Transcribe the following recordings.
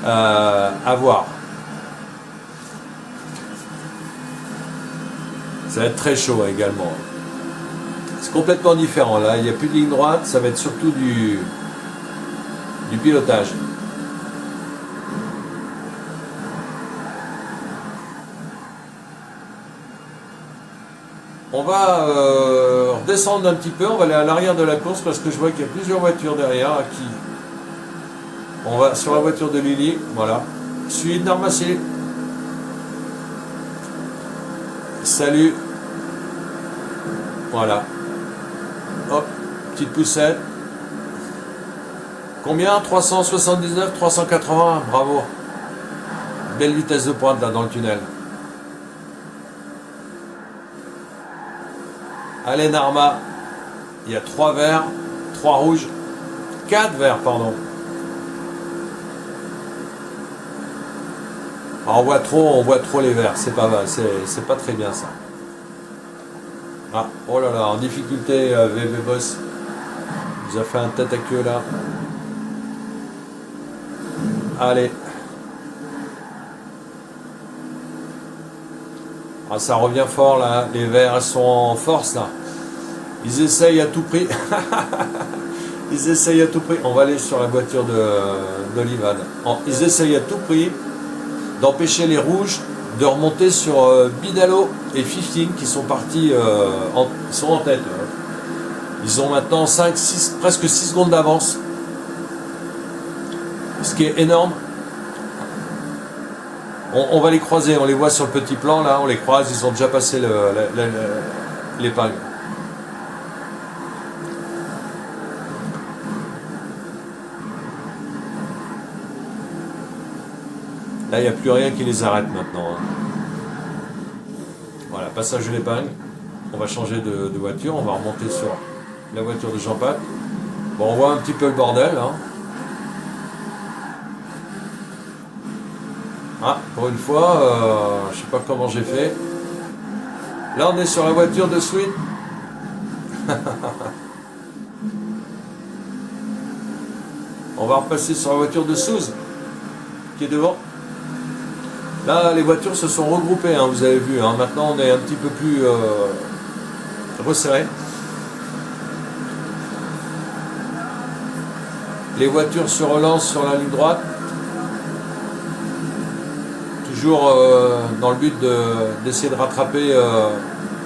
À voir. Ça va être très chaud également. C'est complètement différent. Là, il n'y a plus de ligne droite. Ça va être surtout du pilotage. On va redescendre un petit peu. On va aller à l'arrière de la course parce que je vois qu'il y a plusieurs voitures derrière à qui. On va sur la voiture de Lily. Voilà. Je suis Narmassi. Salut. Voilà. Hop, petite poussette. Combien? 379, 380, bravo. Belle vitesse de pointe là dans le tunnel. Allez Narma. Il y a 3 verts, 3 rouges, 4 verts, pardon. Alors, on voit trop les verts, c'est pas mal, c'est pas très bien ça. Ah, oh là là, en difficulté, VV Boss. Il nous a fait un tête à queue là. Allez. Ah, ça revient fort là, les verts sont en force là. Ils essayent à tout prix. Ils essayent à tout prix. On va aller sur la voiture d'Olivad. Ils essayent à tout prix d'empêcher les rouges de remonter sur Bidalo et 15 qui sont partis, ils sont en tête. Ils ont maintenant 5, 6, presque 6 secondes d'avance. Ce qui est énorme. On va les croiser, on les voit sur le petit plan là, on les croise, ils ont déjà passé l'épingle. Là, il n'y a plus rien qui les arrête maintenant. Voilà, passage de l'épingle. On va changer de voiture, on va remonter sur la voiture de Jean-Paul. Bon, on voit un petit peu le bordel. Ah, pour une fois, je sais pas comment j'ai fait. Là, on est sur la voiture de Sweet. On va repasser sur la voiture de Suze, qui est devant. Là, les voitures se sont regroupées, vous avez vu. Maintenant, on est un petit peu plus resserré. Les voitures se relancent sur la ligne droite. Toujours dans le but d'essayer de rattraper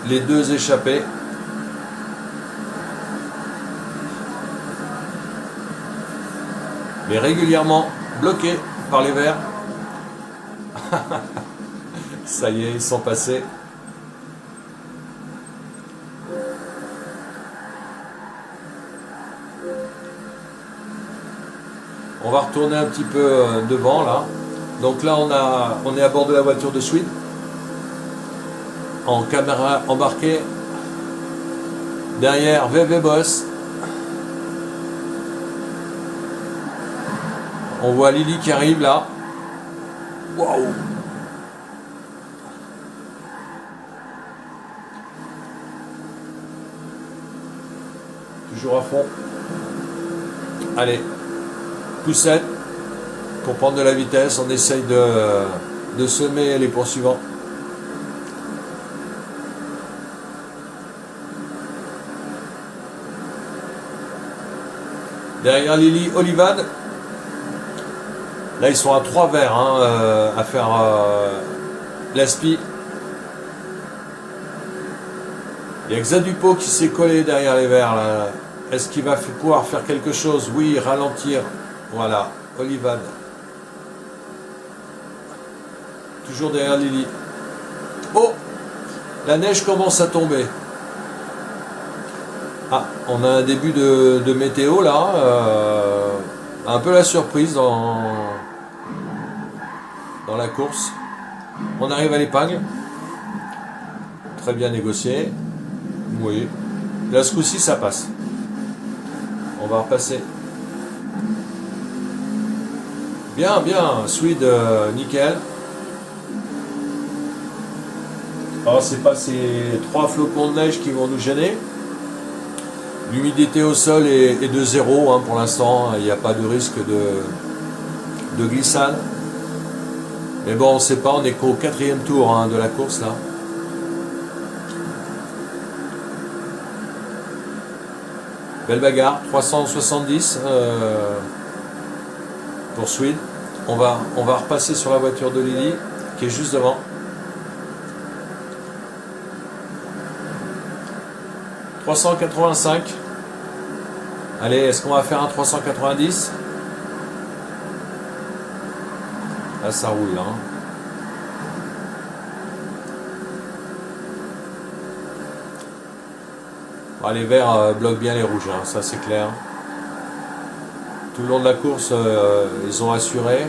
les 2 échappés. Mais régulièrement bloqués par les verts. Ça y est, ils sont passés. On va retourner un petit peu devant là. Donc là, on est à bord de la voiture de Sweet. En caméra embarquée. Derrière, VV Boss. On voit Lily qui arrive là. Waouh! Toujours à fond. Allez, poussette. Pour prendre de la vitesse, on essaye de semer les poursuivants. Derrière Lily, Olivad. Là, ils sont à 3 verts à faire l'aspi. Il y a Xadupo qui s'est collé derrière les verts. Est-ce qu'il va pouvoir faire quelque chose? Oui, ralentir. Voilà, Olivad. Toujours derrière Lily. Oh! La neige commence à tomber. Ah, on a un début de météo là. Un peu la surprise dans la course. On arrive à l'épingle. Très bien négocié. Oui. Là, ce coup-ci, ça passe. On va repasser. Bien, bien. Swede, nickel. Alors, c'est pas ces 3 flocons de neige qui vont nous gêner. L'humidité au sol est de 0 pour l'instant. Il n'y a pas de risque de glissade. Mais bon, on ne sait pas, on est qu'au 4e tour hein, de la course là. Belle bagarre, 370 pour Swede. On va repasser sur la voiture de Lily qui est juste devant. « 385. Allez, est-ce qu'on va faire un 390 ? Là, ça roule, hein. Ah, les verts bloquent bien les rouges, hein, ça c'est clair. Tout le long de la course, ils ont assuré.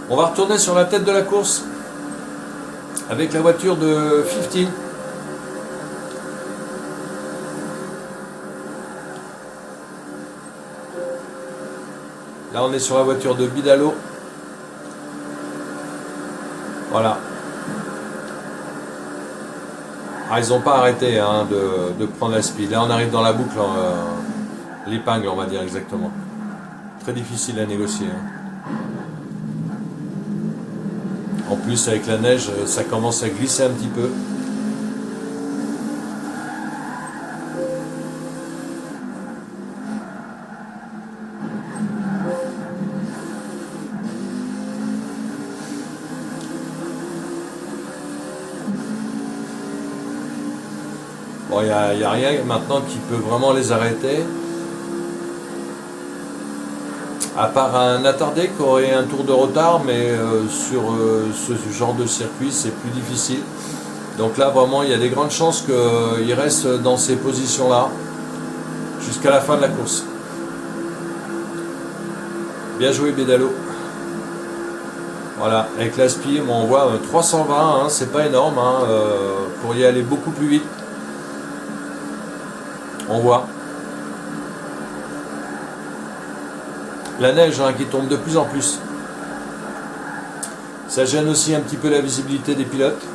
On va retourner sur la tête de la course avec la voiture de 15. Là, on est sur la voiture de Bidalo. Voilà. Ah, ils n'ont pas arrêté hein, de prendre la speed. Là, on arrive dans la boucle, l'épingle, on va dire exactement. Très difficile à négocier. Hein. En plus, avec la neige, ça commence à glisser un petit peu. Bon, il n'y a rien maintenant qui peut vraiment les arrêter. À part un attardé qui aurait un tour de retard, mais sur ce genre de circuit, c'est plus difficile. Donc là, vraiment, il y a des grandes chances qu'il reste dans ces positions-là jusqu'à la fin de la course. Bien joué, Bédalo. Voilà, avec l'aspi, on voit 320, hein, c'est pas énorme, hein, pour y aller beaucoup plus vite. On voit la neige hein, qui tombe de plus en plus. Ça gêne aussi un petit peu la visibilité des pilotes.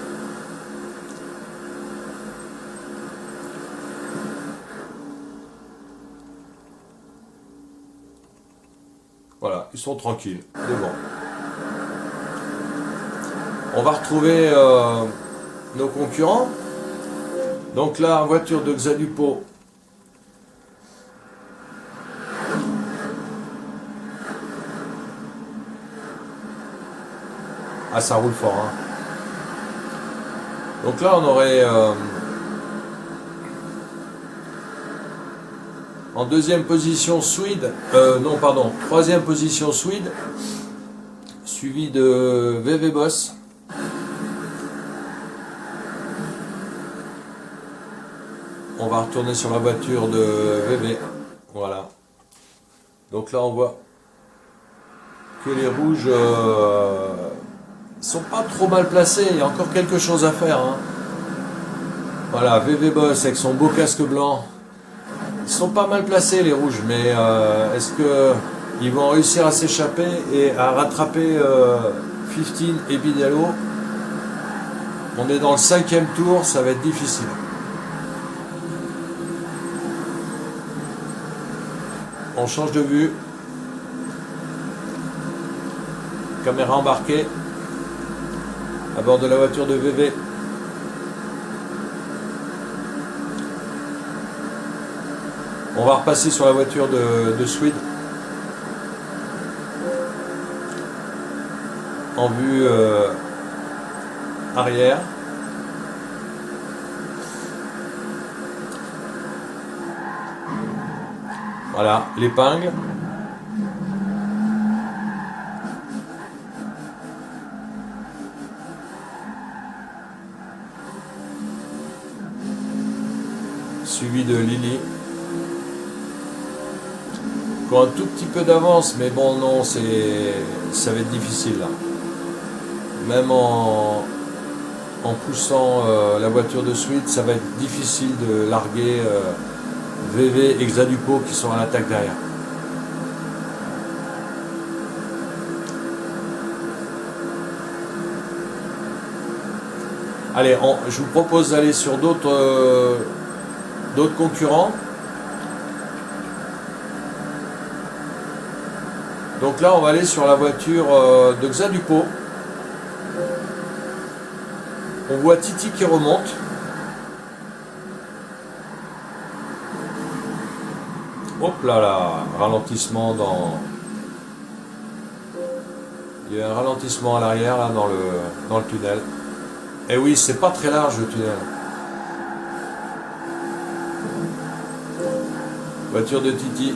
Voilà, ils sont tranquilles, devant. On va retrouver nos concurrents. Donc là, voiture de Xalupo. Ah, ça roule fort. Hein. Donc là, on aurait en deuxième position Swede. Non, pardon, troisième position Swede, suivi de VV Boss. On va retourner sur la voiture de VV. Voilà. Donc là, on voit que les rouges sont pas trop mal placés. Il y a encore quelque chose à faire. Hein. Voilà, VV Boss avec son beau casque blanc. Ils sont pas mal placés les rouges, mais est-ce qu'ils vont réussir à s'échapper et à rattraper 15 et Bidalo? On est dans le 5e tour, ça va être difficile. On change de vue. Caméra embarquée à bord de la voiture de VV. On va repasser sur la voiture de Swede. En vue arrière. Voilà, l'épingle. Suivi de Lily. Encore un tout petit peu d'avance, mais bon, non, ça va être difficile là. Même en poussant la voiture de Swede, ça va être difficile de larguer VV et Xalupo qui sont à l'attaque derrière. Allez, je vous propose d'aller sur d'autres concurrents. Donc là, on va aller sur la voiture de Xadupo. On voit Titi qui remonte. Hop là là, ralentissement dans... Il y a un ralentissement à l'arrière là dans le tunnel. Et oui, c'est pas très large le tunnel. Voiture de Titi.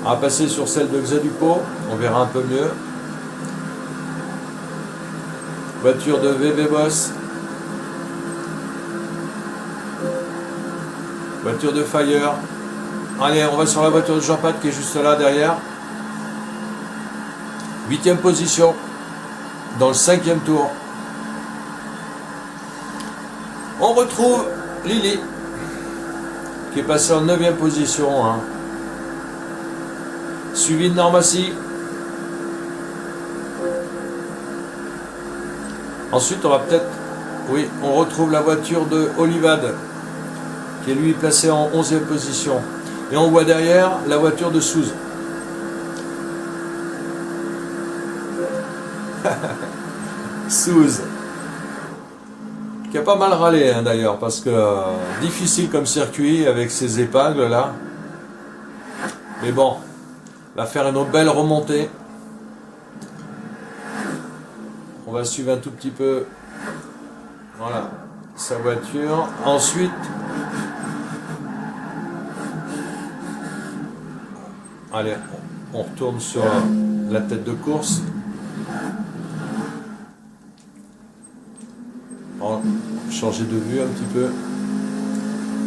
On va passer sur celle de Xadupo, on verra un peu mieux. Voiture de VV Boss. Voiture de Fire. Allez, on va sur la voiture de Jean-Pat qui est juste là derrière. 8e position dans le 5e tour. On retrouve Lily qui est passée en 9e position. Hein. Suivi de Normacy. Ensuite, on va peut-être... Oui, on retrouve la voiture de Olivade qui est lui placée en 11e position. Et on voit derrière la voiture de Souze. Souze qui a pas mal râlé hein, d'ailleurs parce que difficile comme circuit avec ses épingles là, mais bon, va faire une belle remontée. On va suivre un tout petit peu, voilà, sa voiture. Ensuite, allez, on retourne sur la tête de course. On va changer de vue un petit peu.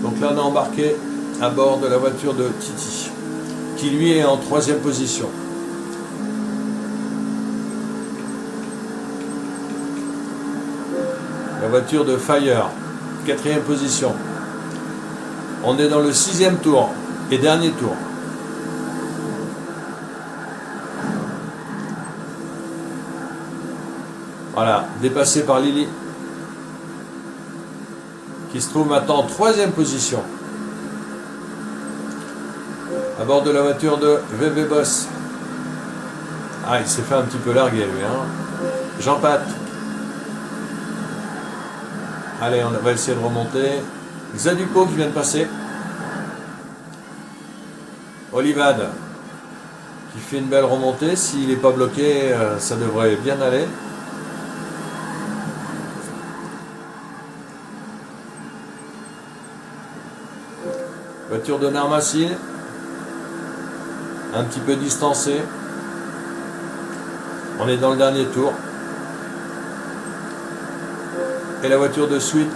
Donc là, on a embarqué à bord de la voiture de Titi, qui lui est en 3e position. La voiture de Fire, 4e position. On est dans le 6e tour et dernier tour. Voilà, dépassé par Lily, qui se trouve maintenant en 3e position. À bord de la voiture de VV Boss. Ah, il s'est fait un petit peu larguer lui. Hein. Jean-Pat. Allez, on va essayer de remonter. Xadupo qui vient de passer. Olivade qui fait une belle remontée. S'il n'est pas bloqué, ça devrait bien aller. Voiture de Normacy, un petit peu distancée. On est dans le dernier tour. Et la voiture de Sweet.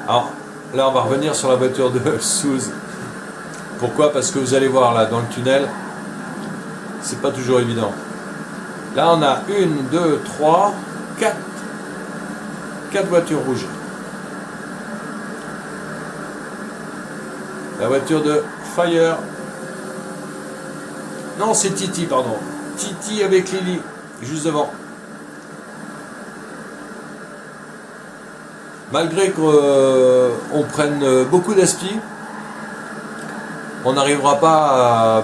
Alors là, on va revenir sur la voiture de Souze. Pourquoi? Parce que vous allez voir là dans le tunnel, c'est pas toujours évident. Là, on a 1, 2, 3, 4 voitures rouges. La voiture de Fire. Non, c'est Titi, pardon. Titi avec Lily, juste devant. Malgré qu'on prenne beaucoup d'aspi, on n'arrivera pas à